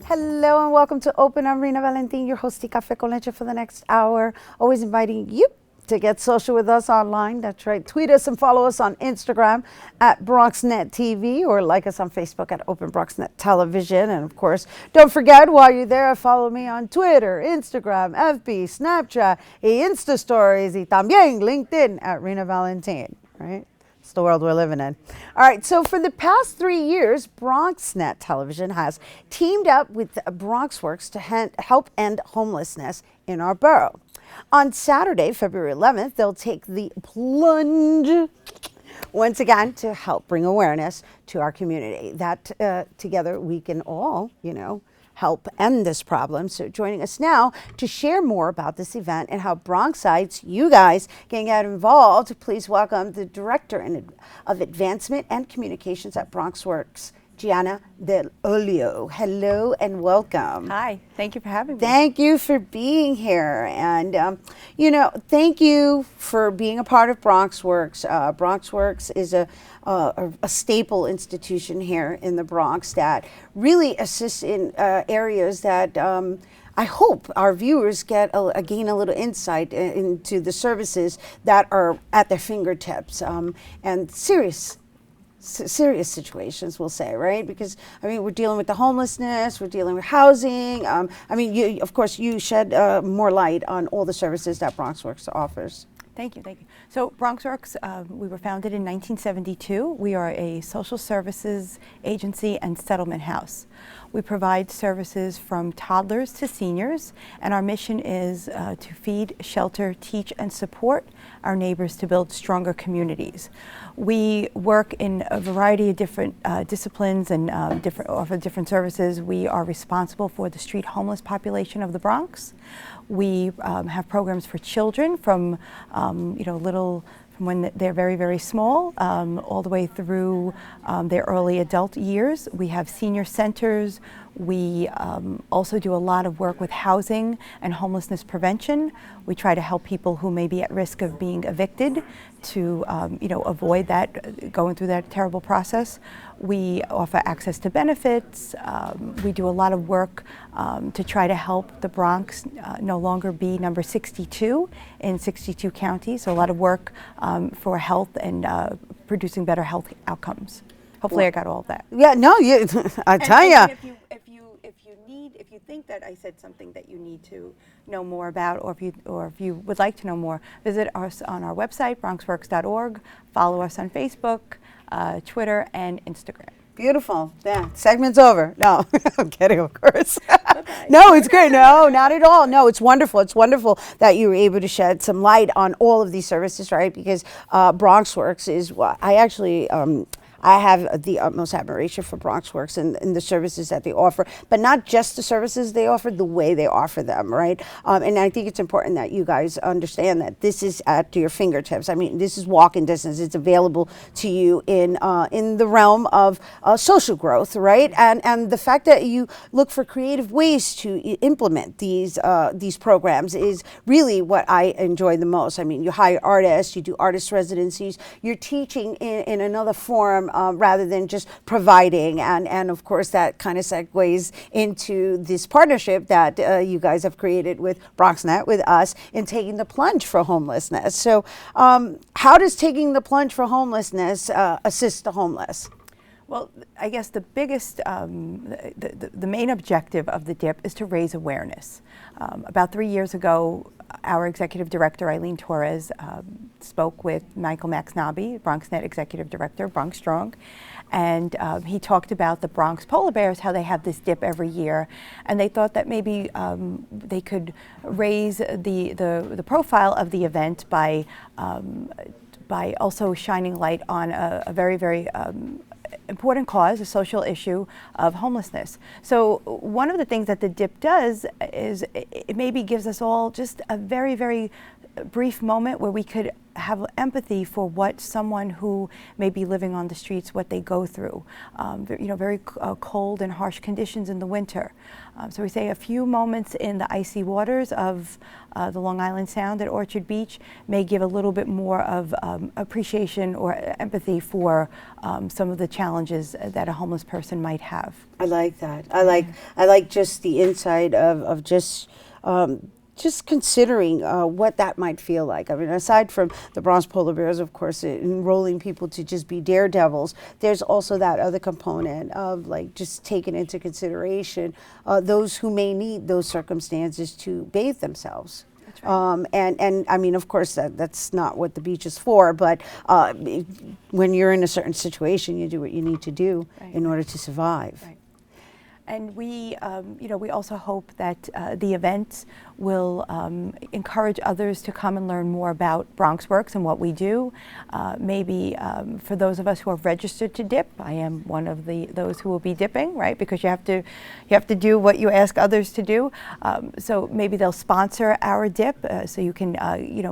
Hello and welcome to Open. I'm Rhina Valentin, your host, Café con Leche, for the next hour. Always inviting you to get social with us online. That's right. Tweet us and follow us on Instagram at BronxNet TV or like us on Facebook at Open BronxNet Television. And of course, don't forget while you're there, follow me on Twitter, Instagram, FB, Snapchat, Insta Stories, y también LinkedIn at Rhina Valentin, right? It's the world we're living in. All right, so for the past 3 years, BronxNet Television has teamed up with BronxWorks to help end homelessness in our borough. On Saturday, February 11th, they'll take the plunge once again to help bring awareness to our community. That together we can all, help end this problem. So joining us now to share more about this event and how Bronxites, you guys, can get involved, please welcome the Director of Advancement and Communications at BronxWorks, Gianna Del Olio. Hello and welcome. Hi, thank you for having me. Thank you for being here. And, thank you for being a part of BronxWorks. BronxWorks is a staple institution here in the Bronx that really assists in areas that I hope our viewers gain a little insight into the services that are at their fingertips and serious situations, we'll say, right? Because we're dealing with the homelessness, we're dealing with housing. You shed more light on all the services that BronxWorks offers. Thank you. So BronxWorks, we were founded in 1972. We are a social services agency and settlement house. We provide services from toddlers to seniors, and our mission is to feed, shelter, teach, and support our neighbors to build stronger communities. We work in a variety of different disciplines and offer different services. We are responsible for the street homeless population of the Bronx. We have programs for children from from when they're very, very small, all the way through their early adult years. We have senior centers. We also do a lot of work with housing and homelessness prevention. We try to help people who may be at risk of being evicted to avoid that, going through that terrible process. We offer access to benefits. We do a lot of work to try to help the Bronx no longer be number 62 in 62 counties. So a lot of work for health and producing better health outcomes. Hopefully, I got all of that. Yeah, no, I tell you. If you think that I said something that you need to know more about, or if you would like to know more, visit us on our website, bronxworks.org. Follow us on Facebook, Twitter, and Instagram. Beautiful. Yeah, segment's over. No, I'm kidding, of course. No, it's great. No, not at all. No, it's wonderful. It's wonderful that you were able to shed some light on all of these services, right? Because BronxWorks is what I actually I have the utmost admiration for BronxWorks and the services that they offer, but not just the services they offer, the way they offer them, right? And I think it's important that you guys understand that this is at your fingertips. This is walking distance. It's available to you in the realm of social growth, right? And the fact that you look for creative ways to implement these programs is really what I enjoy the most. You hire artists, you do artist residencies, you're teaching in another form rather than just providing. And of course, that kind of segues into this partnership that you guys have created with BronxNet, with us, in taking the plunge for homelessness. So how does taking the plunge for homelessness assist the homeless? Well, I guess the biggest, the main objective of the DIP is to raise awareness. About 3 years ago, our executive director, Eileen Torres, spoke with Michael Maxnaby, BronxNet executive director, Bronx Strong, and he talked about the Bronx Polar Bears, how they have this dip every year, and they thought that maybe they could raise the profile of the event by also shining light on a very, very important cause, a social issue of homelessness. So one of the things that the DIP does is it maybe gives us all just a very, very brief moment where we could have empathy for what someone who may be living on the streets, what they go through. Very cold and harsh conditions in the winter. So we say a few moments in the icy waters of the Long Island Sound at Orchard Beach may give a little bit more of appreciation or empathy for some of the challenges that a homeless person might have. I like that. I like just the insight of just considering what that might feel like. I mean, aside from the Bronx Polar Bears, of course, enrolling people to just be daredevils, there's also that other component of like just taking into consideration those who may need those circumstances to bathe themselves. That's right. And I mean, of course, that's not what the beach is for, but when you're in a certain situation, you do what you need to do in order to survive. Right. And we also hope that the event will encourage others to come and learn more about BronxWorks and what we do. Maybe for those of us who are registered to dip, I am one of those who will be dipping, right? Because you have to do what you ask others to do. So maybe they'll sponsor our dip, so you can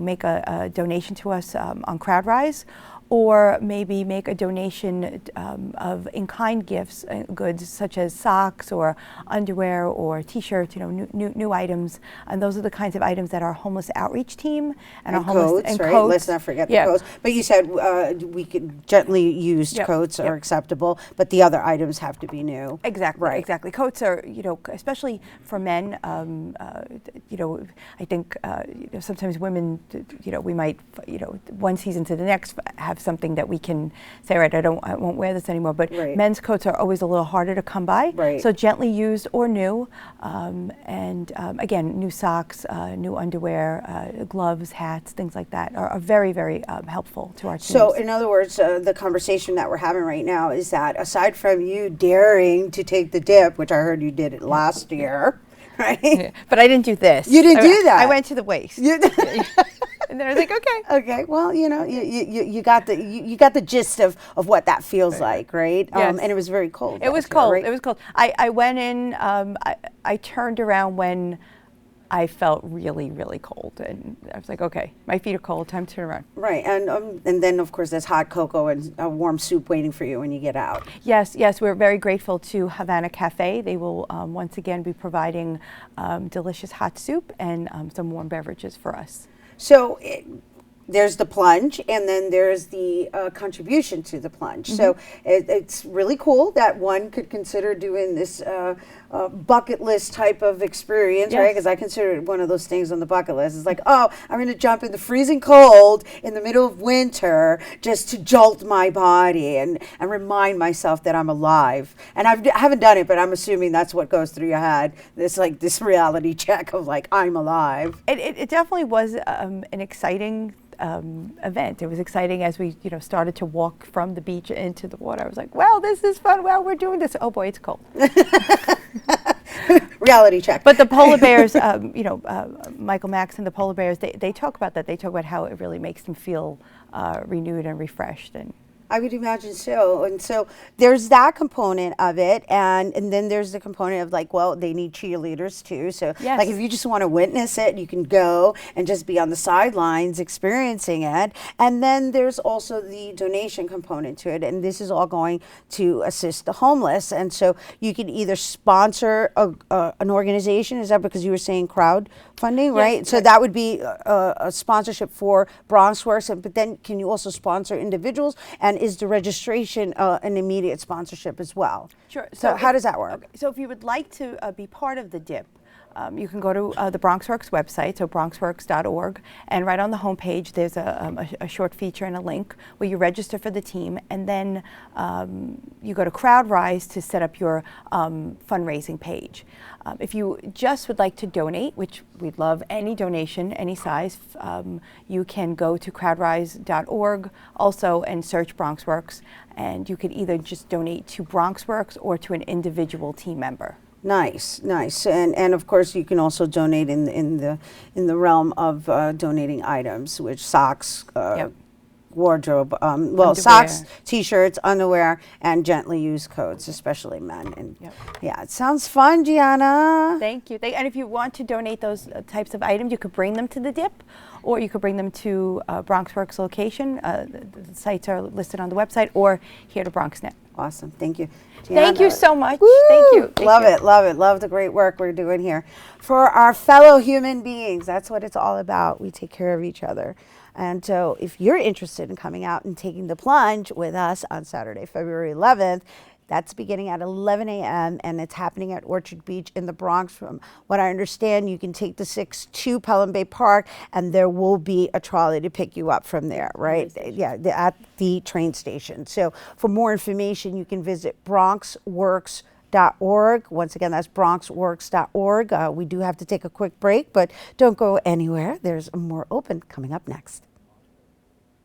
make a donation to us on CrowdRise. Or maybe make a donation of in-kind gifts, goods such as socks or underwear or T-shirts, new items, and those are the kinds of items that our homeless outreach team and our homeless coats, right? Let's not forget the coats. But you said we could gently used coats are acceptable, but the other items have to be new. Exactly, right? Exactly. Coats are, especially for men. I think sometimes women, we might, one season to the next have something that we can say, right, I won't wear this anymore. But men's coats are always a little harder to come by. Right. So gently used or new, and again, new socks, new underwear, gloves, hats, things like that are very, very helpful to our teams. So in other words, the conversation that we're having right now is that aside from you daring to take the dip, which I heard you did it last year, right? Yeah. But I didn't do this. You didn't do that. I went to the waist. And then I was like, okay. Okay. Well, you got the gist of what that feels like, right? Yes. And it was very cold. It was cold. Right? It was cold. I went in. I turned around when I felt really, really cold, and I was like, okay, my feet are cold. Time to turn around. Right, and then of course there's hot cocoa and a warm soup waiting for you when you get out. Yes, we're very grateful to Havana Cafe. They will once again be providing delicious hot soup and some warm beverages for us. So there's the plunge, and then there's the contribution to the plunge. Mm-hmm. So it's really cool that one could consider doing this bucket list type of experience, right? Because I consider it one of those things on the bucket list. It's like, oh, I'm going to jump in the freezing cold in the middle of winter just to jolt my body and remind myself that I'm alive. And I haven't done it, but I'm assuming that's what goes through your head. This reality check of like, I'm alive. It definitely was an exciting event. It was exciting as we started to walk from the beach into the water. I was like, wow, this is fun. Wow, we're doing this. Oh boy, it's cold. Reality check. But the polar bears, Michael Max and the polar bears, they talk about that. They talk about how it really makes them feel renewed and refreshed. And I would imagine so. And so there's that component of it. And then there's the component of like, well, they need cheerleaders too. So like if you just want to witness it, you can go and just be on the sidelines experiencing it. And then there's also the donation component to it. And this is all going to assist the homeless. And so you can either sponsor an organization. Is that because you were saying crowdfunding, right? Yes, so that would be a sponsorship for BronxWorks. But then can you also sponsor individuals? And is the registration an immediate sponsorship as well? Sure. So how does that work? Okay. So if you would like to be part of the DIP, you can go to the BronxWorks website, so bronxworks.org, and right on the homepage there's a short feature and a link where you register for the team, and then you go to CrowdRise to set up your fundraising page. If you just would like to donate, which we'd love any donation, any size, you can go to crowdrise.org also and search BronxWorks, and you could either just donate to BronxWorks or to an individual team member. Nice, and of course you can also donate in the realm of donating items, which socks, wardrobe. Underwear. Socks, t-shirts, underwear, and gently used coats, especially men. And yeah, it sounds fun, Gianna. Thank you. And if you want to donate those types of items, you could bring them to the dip, or you could bring them to BronxWorks location. The sites are listed on the website, or here to BronxNet. Awesome. Thank you, Gianna. Thank you so much. Woo! Thank you. Love it. Love the great work we're doing here for our fellow human beings. That's what it's all about. We take care of each other. And so if you're interested in coming out and taking the plunge with us on Saturday, February 11th, that's beginning at 11 a.m. and it's happening at Orchard Beach in the Bronx. From what I understand, you can take the 6 to Pelham Bay Park, and there will be a trolley to pick you up from there, right? Yeah, at the train station. So for more information, you can visit BronxWorks.org. Once again, that's BronxWorks.org. We do have to take a quick break, but don't go anywhere. There's more open coming up next.